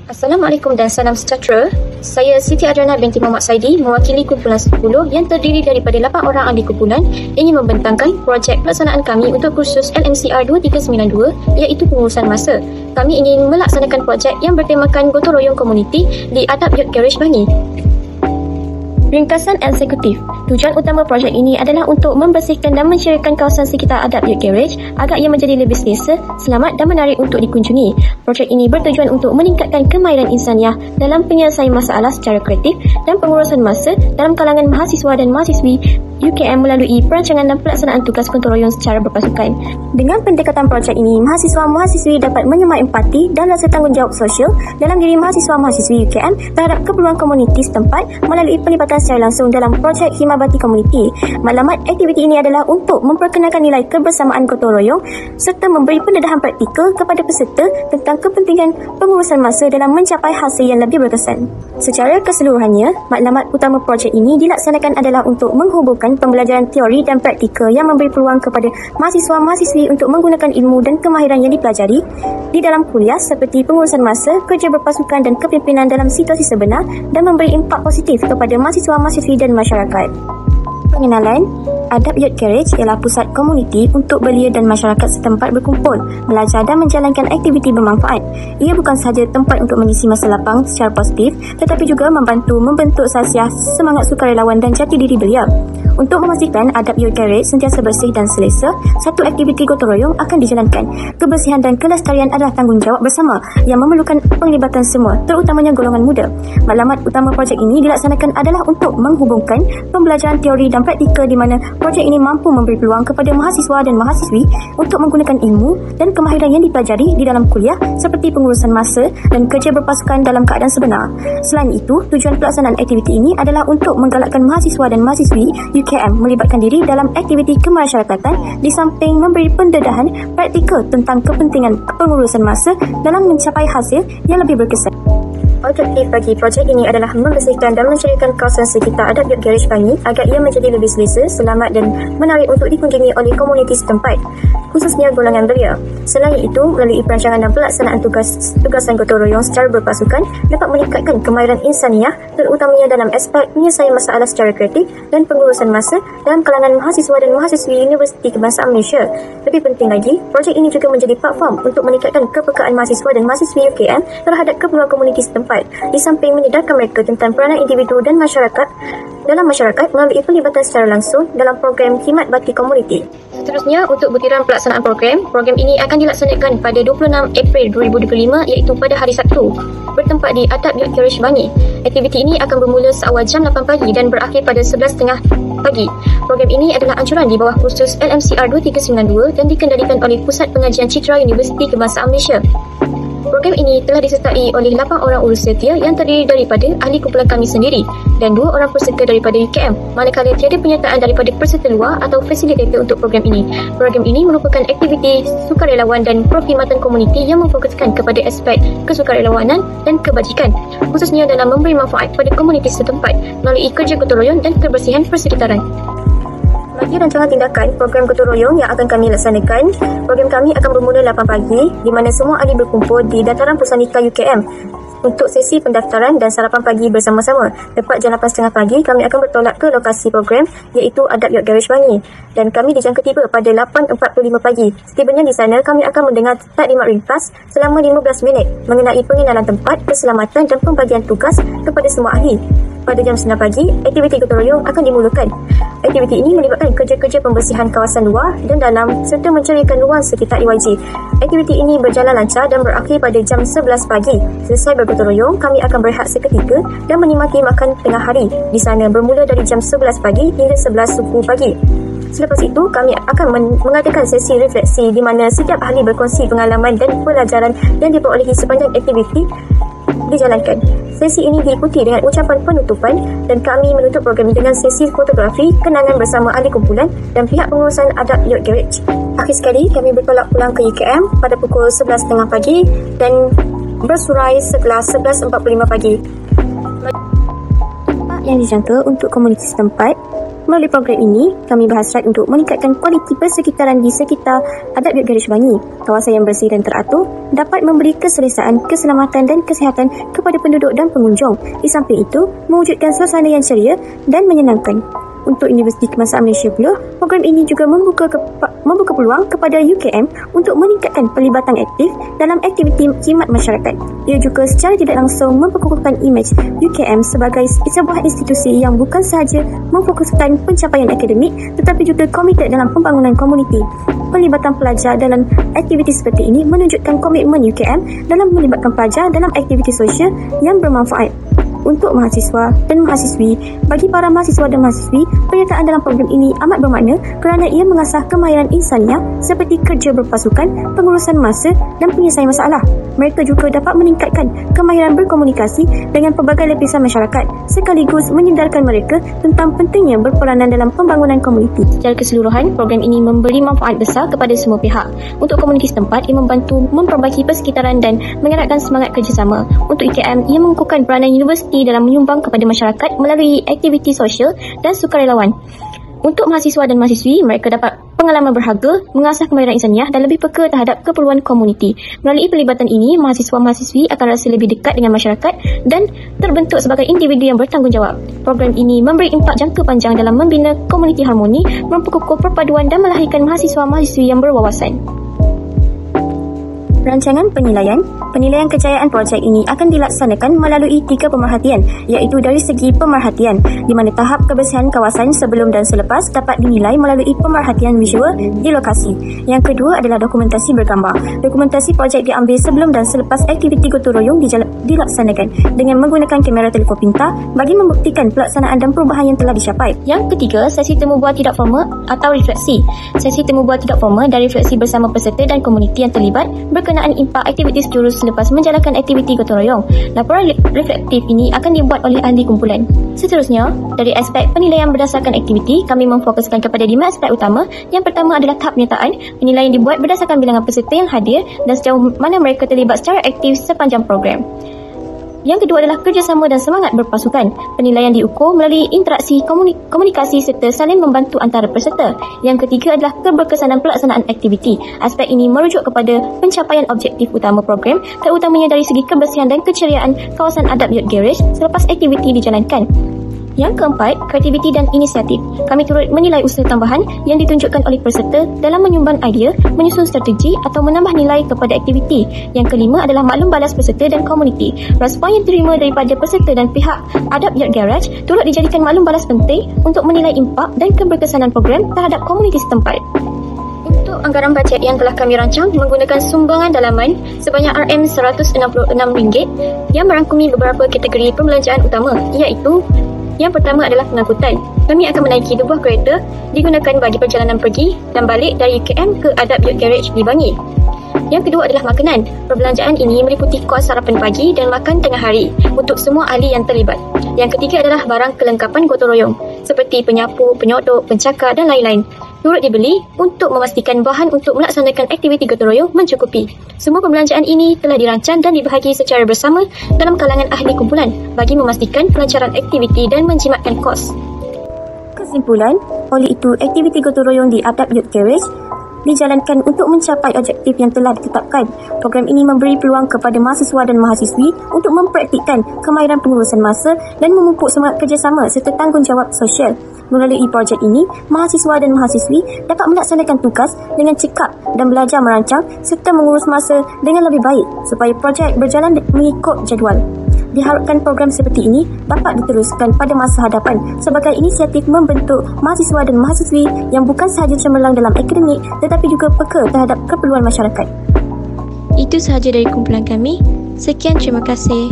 Assalamualaikum dan salam sejahtera. Saya Siti Adriana binti Muhammad Saidi, mewakili kumpulan 10 yang terdiri daripada 8 orang ahli kumpulan ingin membentangkan projek pelaksanaan kami untuk kursus LMCR 2392 iaitu pengurusan masa. Kami ingin melaksanakan projek yang bertemakan gotong royong komuniti di Adab Youth Garage Bangi. Ringkasan eksekutif. Tujuan utama projek ini adalah untuk membersihkan dan menceriakan kawasan sekitar Adab Youth Garage agar ia menjadi lebih selesa, selamat dan menarik untuk dikunjungi. Projek ini bertujuan untuk meningkatkan kemahiran insaniah dalam penyelesaian masalah secara kreatif dan pengurusan masa dalam kalangan mahasiswa dan mahasiswi UKM melalui perancangan dan pelaksanaan tugas gotong royong secara berpasukan. Dengan pendekatan projek ini, mahasiswa-mahasiswi dapat menyemat empati dan rasa tanggungjawab sosial dalam diri mahasiswa-mahasiswi UKM terhadap keperluan komuniti setempat melalui pelibatan secara langsung dalam projek Himabati Komuniti. Maklumat aktiviti ini adalah untuk memperkenalkan nilai kebersamaan gotong royong serta memberi pendedahan praktikal kepada peserta tentang kepentingan pengurusan masa dalam mencapai hasil yang lebih berkesan. Secara keseluruhannya, maklumat utama projek ini dilaksanakan adalah untuk menghubungkan pembelajaran teori dan praktikal yang memberi peluang kepada mahasiswa-mahasiswi untuk menggunakan ilmu dan kemahiran yang dipelajari di dalam kuliah seperti pengurusan masa, kerja berpasukan dan kepimpinan dalam situasi sebenar dan memberi impak positif kepada mahasiswa-mahasiswi dan masyarakat. Pengenalan, Adab Youth Garage ialah pusat komuniti untuk belia dan masyarakat setempat berkumpul, belajar dan menjalankan aktiviti bermanfaat. Ia bukan sahaja tempat untuk mengisi masa lapang secara positif, tetapi juga membantu membentuk sasiah semangat sukarelawan dan jati diri belia. Untuk memastikan Adab Youth Garage sentiasa bersih dan selesa, satu aktiviti gotong royong akan dijalankan. Kebersihan dan kelestarian adalah tanggungjawab bersama yang memerlukan penglibatan semua, terutamanya golongan muda. Maklumat utama projek ini dilaksanakan adalah untuk menghubungkan pembelajaran teori dan praktikal di mana projek ini mampu memberi peluang kepada mahasiswa dan mahasiswi untuk menggunakan ilmu dan kemahiran yang dipelajari di dalam kuliah seperti pengurusan masa dan kerja berpasukan dalam keadaan sebenar. Selain itu, tujuan pelaksanaan aktiviti ini adalah untuk menggalakkan mahasiswa dan mahasiswi UKM melibatkan diri dalam aktiviti kemasyarakatan di samping memberi pendedahan praktikal tentang kepentingan pengurusan masa dalam mencapai hasil yang lebih berkesan. Objektif bagi projek ini adalah membersihkan dan menceriakan kawasan sekitar Adab Youth Garage Bangi agar ia menjadi lebih selesa, selamat dan menarik untuk dikunjungi oleh komuniti setempat, khususnya golongan belia. Selain itu, melalui perancangan dan pelaksanaan tugasan gotong royong secara berpasukan dapat meningkatkan kemahiran insaniah terutamanya dalam aspek penyelesaian masalah secara kreatif dan pengurusan masa dalam kalangan mahasiswa dan mahasiswi Universiti Kebangsaan Malaysia. Lebih penting lagi, projek ini juga menjadi platform untuk meningkatkan kepekaan mahasiswa dan mahasiswi UKM terhadap keperluan komuniti setempat, di samping menyedarkan mereka tentang peranan individu dan masyarakat dalam masyarakat melalui pelibatan secara langsung dalam program Khidmat Bakti Komuniti. Seterusnya, untuk butiran pelaksanaan program ini akan dilaksanakan pada 26 April 2025 iaitu pada hari Sabtu, bertempat di Adab Youth Garage Bangi. Aktiviti ini akan bermula seawal jam 8 pagi dan berakhir pada 11.30 pagi. Program ini adalah anjuran di bawah kursus LMCR 2392 dan dikendalikan oleh Pusat Pengajian Citra Universiti Kebangsaan Malaysia. Program ini telah disertai oleh 8 orang urus setia yang terdiri daripada ahli kumpulan kami sendiri dan 2 orang peserta daripada UKM, manakala tiada penyertaan daripada peserta luar atau fasilitator untuk program ini. Program ini merupakan aktiviti sukarelawan dan perkhidmatan komuniti yang memfokuskan kepada aspek kesukarelawanan dan kebajikan, khususnya dalam memberi manfaat kepada komuniti setempat melalui kerja gotong royong dan kebersihan persekitaran. Bagi rancangan tindakan program gotong royong yang akan kami laksanakan, program kami akan bermula 8 pagi di mana semua ahli berkumpul di Dataran Pusanika UKM untuk sesi pendaftaran dan sarapan pagi bersama-sama. Tepat jam 8.30 pagi, kami akan bertolak ke lokasi program iaitu Adab Youth Garage Bangi dan kami dijangka tiba pada 8.45 pagi. Setibanya di sana, kami akan mendengar taklimat ringkas selama 15 minit mengenai pengenalan tempat, keselamatan dan pembagian tugas kepada semua ahli. Pada jam 9 pagi, aktiviti gotong royong akan dimulakan. Aktiviti ini melibatkan kerja-kerja pembersihan kawasan luar dan dalam serta menceriakan ruang sekitar EYG. Aktiviti ini berjalan lancar dan berakhir pada jam 11 pagi. Selesai bergotong royong, kami akan berehat seketika dan menikmati makan tengah hari di sana bermula dari jam 11 pagi hingga 11 suku pagi. Selepas itu, kami akan mengadakan sesi refleksi di mana setiap ahli berkongsi pengalaman dan pelajaran yang diperolehi sepanjang aktiviti dijalankan. Sesi ini diikuti dengan ucapan penutupan dan kami menutup program dengan sesi fotografi kenangan bersama ahli kumpulan dan pihak pengurusan Adab Youth Garage. Akhir sekali, kami bertolak pulang ke UKM pada pukul 11.30 pagi dan bersurai setelah 11.45 pagi. Tempat yang dijangka untuk komuniti setempat Melalui program ini, kami berhasrat untuk meningkatkan kualiti persekitaran di sekitar Adab Youth Garage Bangi. Kawasan yang bersih dan teratur dapat memberi keselesaan, keselamatan dan kesihatan kepada penduduk dan pengunjung. Di samping itu, mewujudkan suasana yang ceria dan menyenangkan. Untuk Universiti Kebangsaan Malaysia pula, program ini juga membuka peluang kepada UKM untuk meningkatkan pelibatan aktif dalam aktiviti khidmat masyarakat. Ia juga secara tidak langsung memperkukuhkan imej UKM sebagai sebuah institusi yang bukan sahaja memfokuskan pencapaian akademik tetapi juga komited dalam pembangunan komuniti. Pelibatan pelajar dalam aktiviti seperti ini menunjukkan komitmen UKM dalam melibatkan pelajar dalam aktiviti sosial yang bermanfaat. Untuk mahasiswa dan mahasiswi, bagi para mahasiswa dan mahasiswi, penyertaan dalam program ini amat bermakna kerana ia mengasah kemahiran insaniah seperti kerja berpasukan, pengurusan masa dan penyelesaian masalah. Mereka juga dapat meningkatkan kemahiran berkomunikasi dengan pelbagai lapisan masyarakat sekaligus menyedarkan mereka tentang pentingnya berperanan dalam pembangunan komuniti. Secara keseluruhan, program ini memberi manfaat besar kepada semua pihak. Untuk komuniti setempat, ia membantu memperbaiki persekitaran dan mengeratkan semangat kerjasama. Untuk UKM, ia mengukuhkan peranan universiti dalam menyumbang kepada masyarakat melalui aktiviti sosial dan sukarelawan. Untuk mahasiswa dan mahasiswi, mereka dapat pengalaman berharga, mengasah kemahiran insaniah dan lebih peka terhadap keperluan komuniti. Melalui pelibatan ini, mahasiswa-mahasiswi akan rasa lebih dekat dengan masyarakat dan terbentuk sebagai individu yang bertanggungjawab. Program ini memberi impak jangka panjang dalam membina komuniti harmoni, memperkukuh perpaduan dan melahirkan mahasiswa-mahasiswi yang berwawasan. Rancangan penilaian kejayaan projek ini akan dilaksanakan melalui 3 pemerhatian, iaitu dari segi pemerhatian, di mana tahap kebersihan kawasan sebelum dan selepas dapat dinilai melalui pemerhatian visual di lokasi. Yang kedua adalah dokumentasi bergambar. Dokumentasi projek diambil sebelum dan selepas aktiviti gotong royong dilaksanakan dengan menggunakan kamera telefon pintar bagi membuktikan pelaksanaan dan perubahan yang telah dicapai. Yang ketiga, sesi temu bual tidak formal atau refleksi. Sesi temu bual tidak formal dan refleksi bersama peserta dan komuniti yang terlibat berkenaan impak aktiviti sejurus selepas menjalankan aktiviti gotong royong. Laporan reflektif ini akan dibuat oleh ahli kumpulan. Seterusnya, dari aspek penilaian berdasarkan aktiviti, kami memfokuskan kepada 5 aspek utama. Yang pertama adalah tahap penyertaan. Penilaian dibuat berdasarkan bilangan peserta yang hadir dan sejauh mana mereka terlibat secara aktif sepanjang program. Yang kedua adalah kerjasama dan semangat berpasukan. Penilaian diukur melalui interaksi, komunikasi serta saling membantu antara peserta. Yang ketiga adalah keberkesanan pelaksanaan aktiviti. Aspek ini merujuk kepada pencapaian objektif utama program, terutamanya dari segi kebersihan dan keceriaan kawasan Adab Youth Garage selepas aktiviti dijalankan. Yang keempat, kreativiti dan inisiatif. Kami turut menilai usaha tambahan yang ditunjukkan oleh peserta dalam menyumbang idea, menyusun strategi atau menambah nilai kepada aktiviti. Yang kelima adalah maklum balas peserta dan komuniti. Respon yang diterima daripada peserta dan pihak Adab Youth Garage turut dijadikan maklum balas penting untuk menilai impak dan keberkesanan program terhadap komuniti setempat. Untuk anggaran bajet yang telah kami rancang menggunakan sumbangan dalaman sebanyak RM166 yang merangkumi beberapa kategori pembelanjaan utama, iaitu yang pertama adalah pengangkutan. Kami akan menaiki 2 buah kereta digunakan bagi perjalanan pergi dan balik dari UKM ke Adab Youth Garage di Bangi. Yang kedua adalah makanan. Perbelanjaan ini meliputi kos sarapan pagi dan makan tengah hari untuk semua ahli yang terlibat. Yang ketiga adalah barang kelengkapan gotong royong seperti penyapu, penyodok, pencakar dan lain-lain. Turut dibeli untuk memastikan bahan untuk melaksanakan aktiviti gotong royong mencukupi. Semua perbelanjaan ini telah dirancang dan dibahagi secara bersama dalam kalangan ahli kumpulan bagi memastikan kelancaran aktiviti dan menjimatkan kos. Kesimpulan, oleh itu aktiviti gotong royong di Adab Youth Garage dijalankan untuk mencapai objektif yang telah ditetapkan. Program ini memberi peluang kepada mahasiswa dan mahasiswi untuk mempraktikkan kemahiran pengurusan masa dan memupuk semangat kerjasama serta tanggungjawab sosial. Melalui projek ini, mahasiswa dan mahasiswi dapat melaksanakan tugas dengan cekap dan belajar merancang serta mengurus masa dengan lebih baik supaya projek berjalan mengikut jadual. Diharapkan program seperti ini dapat diteruskan pada masa hadapan sebagai inisiatif membentuk mahasiswa dan mahasiswi yang bukan sahaja cemerlang dalam akademik tetapi juga peka terhadap keperluan masyarakat. Itu sahaja dari kumpulan kami. Sekian, terima kasih.